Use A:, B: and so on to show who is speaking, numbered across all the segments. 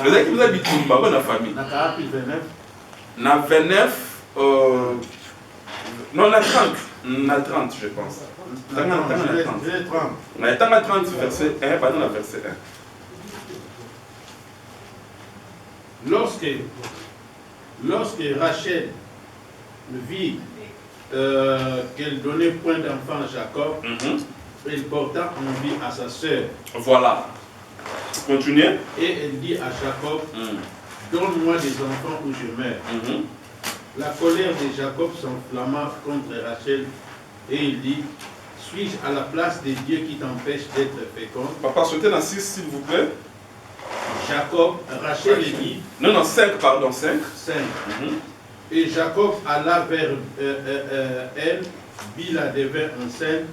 A: Vous avez qui vous avez Bitumba, bonne famille. Na 29, non, na 30. Na 30, je pense. Na 30, verset 1, pardon, la verset 1.
B: Lorsque Rachel vit qu'elle donnait point d'enfant à Jacob, elle porta envie à sa sœur.
A: Voilà. Continuez.
B: Et elle dit à Jacob, donne-moi des enfants ou je meurs. La colère de Jacob s'enflamma contre Rachel et il dit, suis-je à la place des dieux qui t'empêchent d'être fécond?
A: Papa, sautez dans 6, s'il vous plaît.
B: Jacob, Rachel dit...
A: Non, 5, pardon, 5.
B: 5. Et Jacob alla vers elle, Bila devint enceinte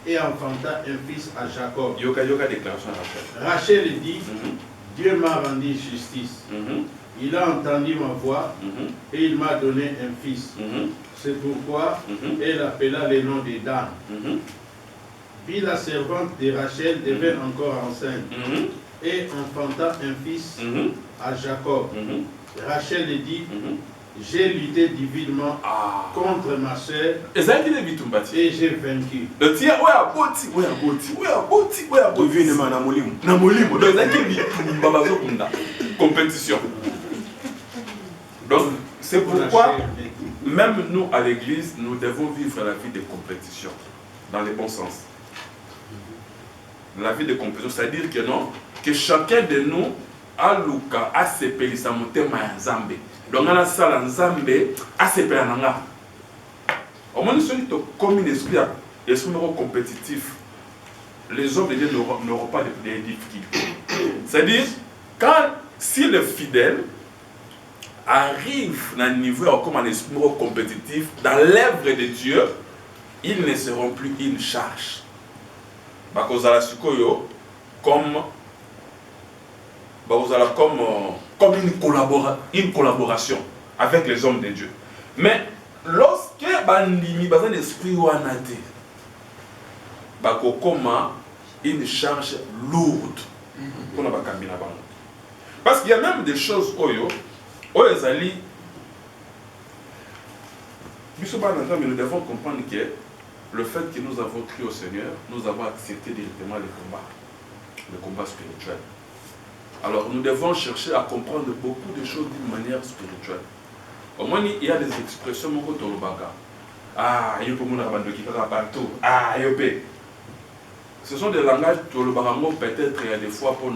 B: et enfanta un fils à Jacob.
A: Yoka déclaration à Rachel.
B: Rachel dit, Dieu m'a rendu justice. Il a entendu ma voix et il m'a donné un fils. C'est pourquoi elle appela le nom de Dan. Bila, servante de Rachel, devint encore enceinte et enfanta un fils à Jacob. Rachel dit, j'ai lutté divinement contre ma soeur et j'ai vaincu.
A: Le tia, ouais, à Boti. Compétition. Donc, c'est pourquoi, même nous à l'église, nous devons vivre la vie de compétition, dans le bon sens. La vie de compétition, c'est-à-dire que non, que chacun de nous a Luka, a sepeli sa motema ya Nzambe. Donc, on a ça en Nzambe, a sepeli en Nanga. Au moins, celui qui a comme un esprit compétitif, les hommes de Dieu n'auront pas de difficultés. C'est-à-dire, si le fidèle arrive à un niveau comme un esprit compétitif dans l'œuvre de Dieu, ils ne seront plus une charge. Comme une collaboration avec les hommes de Dieu. Mais lorsque bandimi bazan esprit wanate, bakokoma une charge lourde pour la bakambina bango. Parce qu'il y a même des choses oyo ezali mais nous devons comprendre que le fait que nous avons crié au Seigneur, nous avons accepté directement le combat spirituel. Alors nous devons chercher à comprendre beaucoup de choses d'une manière spirituelle. Au moins il y a des expressions partout. Ce sont des langages peut-être il y a des fois pour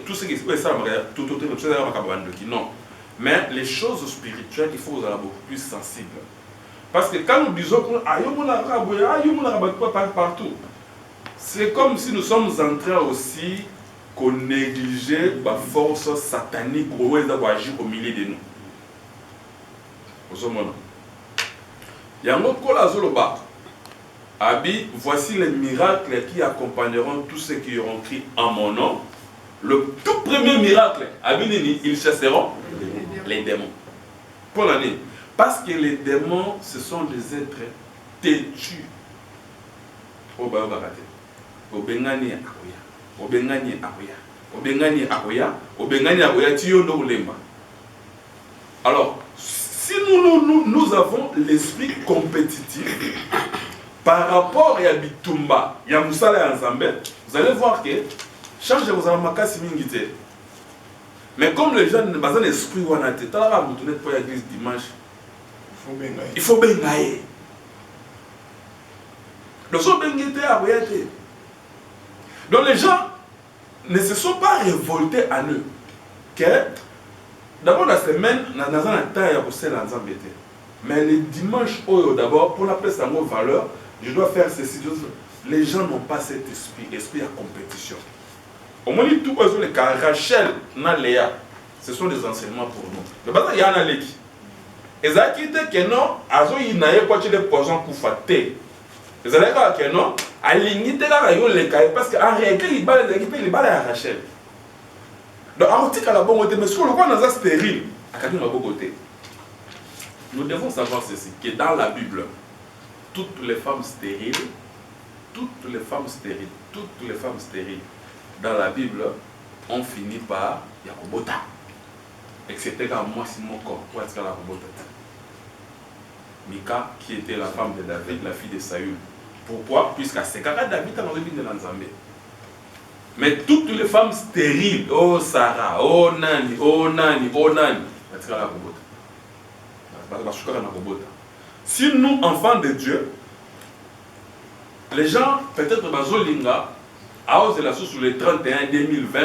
A: tout ce qui se passe non. Mais les choses spirituelles, il faut vous être beaucoup plus sensible. Parce que quand nous disons partout, c'est comme si nous sommes en train aussi qu'on négligeait la force satanique pour agir au milieu de nous. Voici les miracles qui accompagneront tous ceux qui auront crié en mon nom. Le tout premier miracle, ils chasseront les démons. Pour l'année. Parce que les démons, ce sont des êtres têtus. Alors, si nous avons l'esprit compétitif par rapport à Bitumba, ya Moussala et Nzambe, vous allez voir que change de vous en makasi mingite. Mais comme les gens n'ont pas l'esprit wanate, tu vas vous tourner pour l'église dimanche. Il faut bien gagner. Donc les gens ne se sont pas révoltés à eux. D'abord la semaine, mais le dimanche, d'abord, pour la place à mon valeur, je dois faire ceci. Les gens n'ont pas cet esprit à compétition. Au moins, tout le cas, Rachel, Léa, ce sont des enseignements pour nous. Le bâtard, il y a un équipe. Et ça qui dit que non, il y a des poisons pour fâter. Et ça dit que non, à l'unité, parce qu'en réalité, il y a des Rachel. Donc, à la bonne côté, mais sur le point, on a stérile. Nous devons savoir ceci, que dans la Bible, toutes les femmes stériles, dans la Bible, on finit par Yakobota. Et c'était comme moi, c'est mon corps. Pour être la Robota. Mika, qui était la femme de David, la fille de Saül. Pourquoi? Puisqu'à ce cas-là, David a envie de l'Anzambé. Mais toutes les femmes stériles, oh Sarah, oh Nani, oh Nani, oh Nani, c'est la Robota. Si nous, enfants de Dieu, les gens, peut-être, Bazolinga, à cause de la source sur le 31 2020,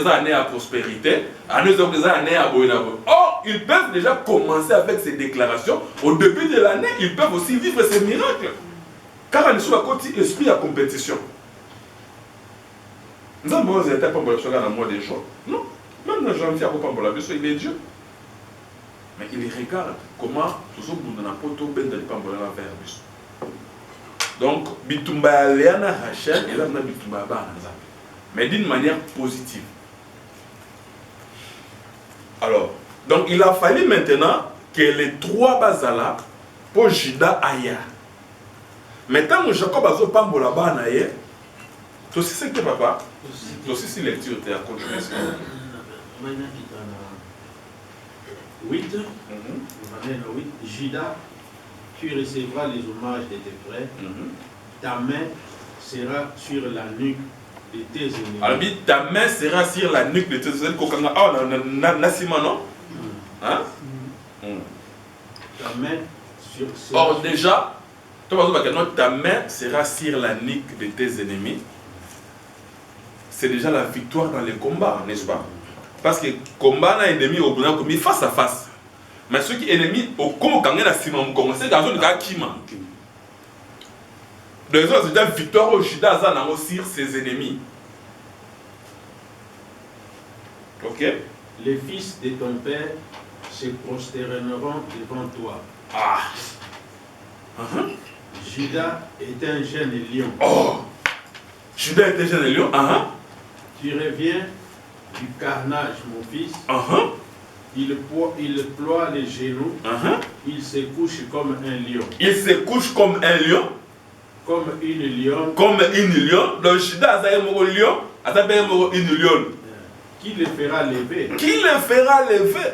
A: année à prospérité, année à Boinabo. Or, ils peuvent déjà commencer avec ces déclarations. Au début de l'année, ils peuvent aussi vivre ces miracles. Car ils sont à côté esprit à compétition. Nous avons été pas pour le mois des jours. Non, même le janvier, il est Dieu. Mais il regarde comment tout ça nous n'a pas tout bien de la vers. Donc, Bitumba Léana Rachel, et là, on a Bitumba Banza. Mais d'une manière positive. Alors, donc il a fallu maintenant que les trois bazala pour Juda Aya. Maintenant que Jacob a zo pambola bana ye, tu sais ce que papa, tu sais si lecture tu as continué.
B: 8, Juda, tu recevras les hommages de tes frères, ta main sera sur la nuque de tes ennemis.
A: Alors, ta main sera sur la nuque de tes ennemis. Ah, Nassima, non? Hein?
B: Ta main sur.
A: Or, déjà, ta main sera sur la nuque de tes ennemis. C'est déjà la victoire dans les combats, n'est-ce pas? Parce que combat n'a ennemi au bout comme face à face. Mais ceux qui ennemis au comme quand on a Simon c'est dans le cas qui m'a. Donc c'est déjà victoire au Judas sur ses ennemis. Ok?
B: Les fils de ton père se prosterneront devant toi.
A: Ah.
B: Judas est un jeune lion.
A: Oh. Judas est un jeune lion.
B: Tu reviens du carnage, mon fils. Il ploie les genoux. Il se couche comme un lion.
A: Il se couche comme un lion.
B: Comme une lionne.
A: Comme une lionne. Donc Judas a un lion. Une lionne.
B: Qui le fera lever?
A: Qui le fera lever?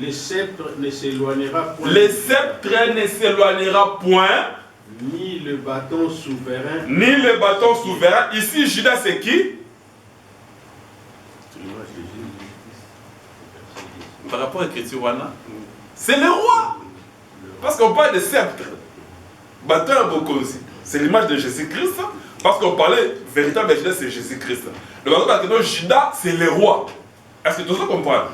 B: Le sceptre ne s'éloignera point.
A: Le sceptre ne s'éloignera point.
B: Ni le bâton souverain.
A: Ni le bâton souverain. Ici, Judas, c'est qui? Par rapport à l'écriture, c'est le roi. Parce qu'on parle de sceptre. Bâton à Bokonzi. C'est l'image de Jésus-Christ. Parce qu'on parlait véritable Judas, c'est Jésus-Christ. Le bâton de Judas, c'est le roi. Est-ce que tout ça comprend?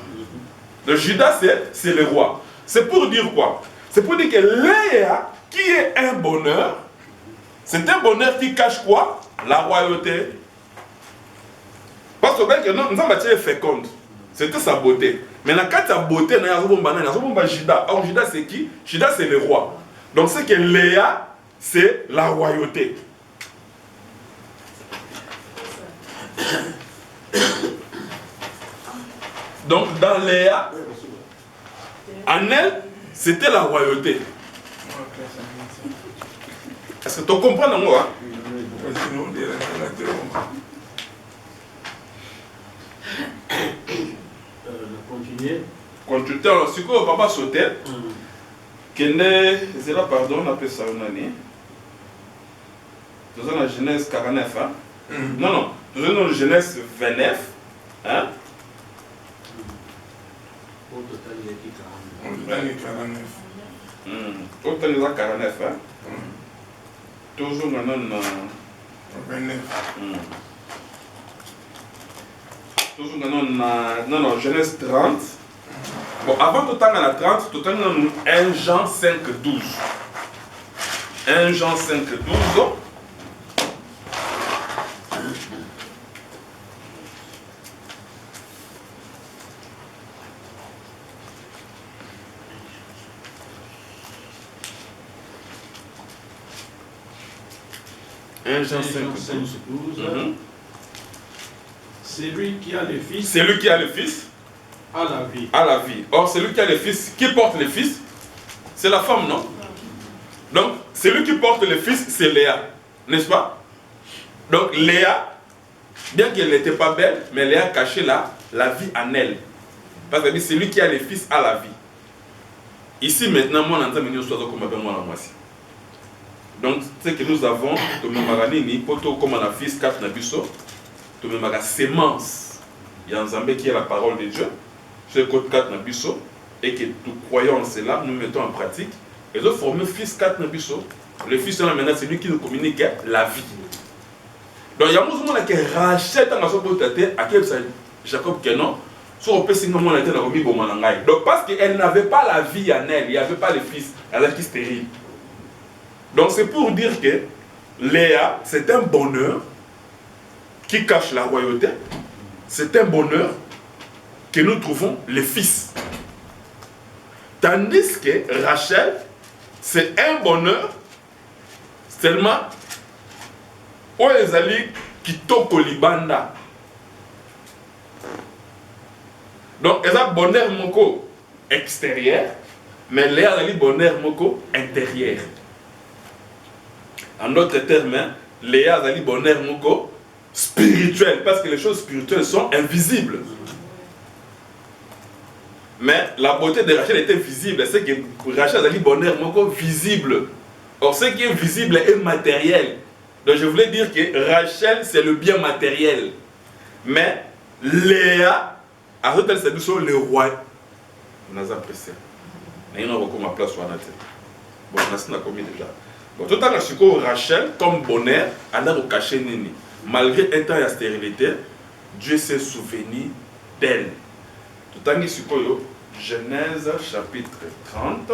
A: Le Judas, c'est le roi. C'est pour dire quoi? C'est pour dire que Léa, qui est un bonheur, c'est un bonheur qui cache quoi? La royauté. Parce que nous avons bâti féconde. C'était sa beauté. Mais dans sa beauté, nous avons Judas. Or, Judas, c'est qui? Judas, c'est le roi. Donc, c'est que Léa, c'est la royauté. Donc, dans Léa, en elle, c'était la royauté. Est-ce que tu comprends moi? Continuer. Alors, si quoi, papa sautait, c'est là, pardon, on appelle ça une année. Nous sommes dans la Genèse 49. Non, nous sommes dans la Genèse 29. Hein?
B: Au total, il y a qui
C: 49.
A: Au total, il y a 49. Toujours dans
C: 29.
A: Toujours dans Genèse 30. Bon, avant tout temps, dans la 30, tout temps, nous 1 Jean 5, 12. 1 Jean 5, 12. Jean 5, 12.
B: C'est lui qui a le fils.
A: C'est lui qui a le fils.
B: À la vie.
A: À la vie. Or, celui qui a le fils, qui porte le fils, c'est la femme, non? Donc, celui qui porte le fils, c'est Léa. N'est-ce pas? Donc, Léa, bien qu'elle n'était pas belle, mais Léa cachait la vie en elle. Parce que celui qui a les fils a la vie. Ici maintenant, moi, on comme donc, ce que nous avons, comme on a fils 4 nabiso, la sémence. Il y a un Zambé qui est la parole de Dieu. Ce code 4 nabiso, et que nous croyons en cela, nous mettons en pratique. Et nous formons fils 4 nabiso. Le fils maintenant, c'est lui qui nous communique la vie. Donc, il y a un moment qui rachète dans la Jacob Kenon. Donc, parce qu'elle n'avait pas la vie en elle, il n'y avait pas le fils, elle a qui stérile. Donc, c'est pour dire que Léa, c'est un bonheur qui cache la royauté. C'est un bonheur que nous trouvons les fils. Tandis que Rachel, c'est un bonheur seulement où les alliés qui toquent au Libanda. Donc, il y a un bonheur moko extérieur, mais il y a un bonheur moko intérieur. En d'autres termes, il y a un bonheur moko spirituel, parce que les choses spirituelles sont invisibles. Mais la beauté de Rachel était visible, c'est que Rachel a un bonheur moko visible. Or, ce qui est visible est matériel. Donc, je voulais dire que Rachel, c'est le bien matériel. Mais Léa, à ce c'est le roi. On a apprécié. Mais il y a ma place sur la tête. Bon, on a commis déjà. Bon, tout à l'heure, Rachel, comme bonheur, elle a caché Nini. Malgré un temps de stérilité, Dieu s'est souvenu d'elle. Tout à l'heure, Genèse chapitre 30.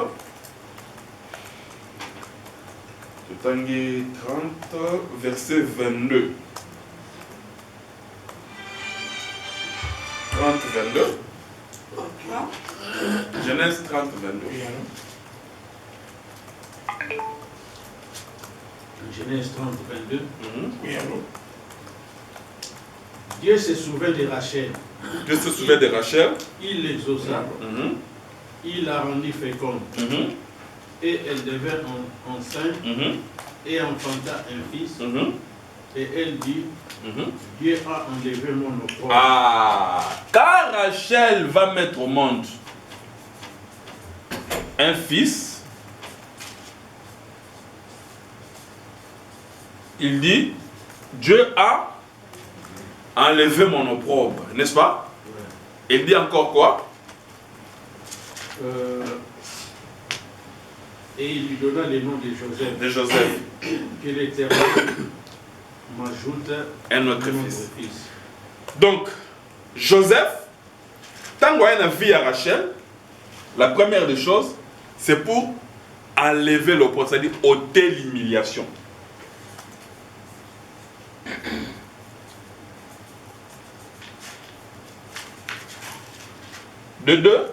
A: Tout à l'heure, 30, verset 22. 30, 22. Genèse 30, 22.
B: Genèse 30, 22. Dieu se souvint de Rachel.
A: Dieu se souvint de Rachel.
B: Il l'exauça. Il la rendit féconde. Et elle devint enceinte et enfanta un fils. Et elle dit, Dieu a enlevé mon opprobre.
A: Ah, car Rachel va mettre au monde un fils, il dit, Dieu a enlevé mon opprobre, n'est-ce pas? Ouais. Il dit encore quoi?
B: Et il lui donna le nom de Joseph.
A: De Joseph.
B: Que l'Éternel m'ajoute
A: un autre fils. Donc, Joseph, tant qu'il y a une vie à Rachel, la première des choses, c'est pour enlever l'opprobre, c'est-à-dire ôter l'humiliation. De deux,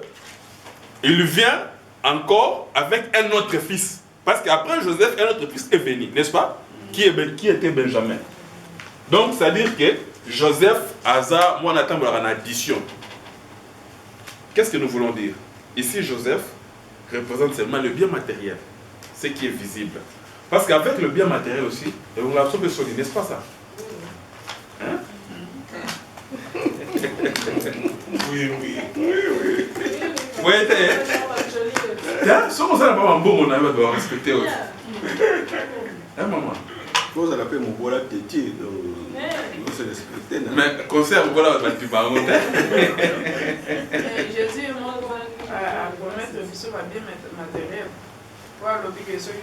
A: il vient encore avec un autre fils. Parce qu'après Joseph, un autre fils est venu, n'est-ce pas? Qui était Benjamin. Donc, c'est-à-dire que Joseph, Asa, moi, on attend en addition. Qu'est-ce que nous voulons dire? Ici, Joseph représente seulement le bien matériel, ce qui est visible. Parce qu'avec le bien matériel aussi, on l'absorbe solide, n'est-ce pas ça? Hein?
C: Oui.
A: Oui, si on n'a pas un bon, on va respecter aussi. Hein, maman?
D: Vous allez appeler mon voilà tétier, donc vous se respectez.
A: Mais concert, voilà, tu vas en
E: Jésus, moi, à promettre le bisou va bien matériel. Pour l'obligation,